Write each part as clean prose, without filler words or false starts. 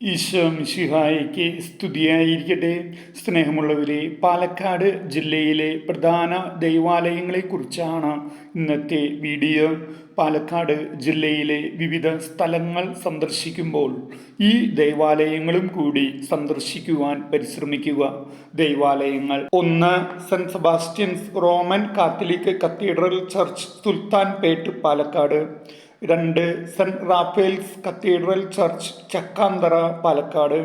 ഈശോ മിശിഹായിക്ക് സ്തുതിയായിരിക്കട്ടെ. സ്നേഹമുള്ളവരെ, പാലക്കാട് ജില്ലയിലെ പ്രധാന ദൈവാലയങ്ങളെക്കുറിച്ചാണ് ഇന്നത്തെ വീഡിയോ. പാലക്കാട് ജില്ലയിലെ വിവിധ സ്ഥലങ്ങൾ സന്ദർശിക്കുമ്പോൾ ഈ ദൈവാലയങ്ങളും കൂടി സന്ദർശിക്കുവാൻ പരിശ്രമിക്കുക. ദൈവാലയങ്ങൾ: 1. Saint Sebastian's Roman Catholic cathedral church, Sultanpet, Palakkad. 2. Saint Raphael's cathedral church, Chakkanthara, Palakkad.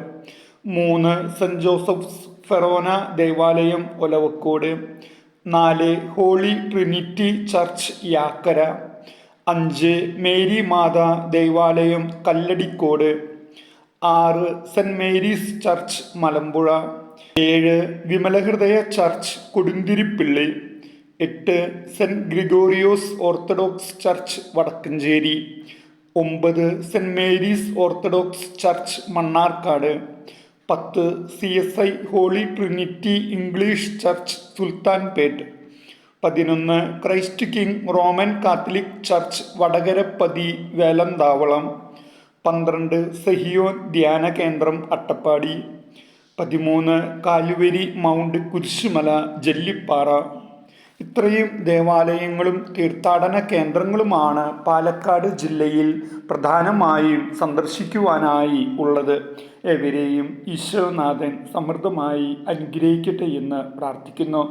3. Saint Joseph's forane ദേവാലയം, Olavakkode. 4. Holy trinity church, Yakkara. 5. Mary Matha ദേവാലയം, Kalladikode. 6. Saint Mary's church, Malampuzha. 7. Vimalahridaya church, Kodunthirapully. 8. Saint Gregorios orthodox church, Vadakkanchery. 9. Saint Mary's orthodox church, Mannarkkad. 10. CSI holy trinity English church, Sultanpet. 11. Christ king Roman Catholic church, Vadakarappathy, Velanthavalam. 12. Sehion ധ്യാന കേന്ദ്രം, Attappadi. 13. കാലുവരി mount Kurisumala, ജല്ലിപ്പാറ. ഇത്രയും ദേവാലയങ്ങളും തീർത്ഥാടന കേന്ദ്രങ്ങളുമാണ് പാലക്കാട് ജില്ലയിൽ പ്രധാനമായും സന്ദർശിക്കുവാനായി ഉള്ളത്. ഏവരെയും ഈശോനാഥൻ സമൃദ്ധമായി അനുഗ്രഹിക്കട്ടെ എന്ന് പ്രാർത്ഥിക്കുന്നു.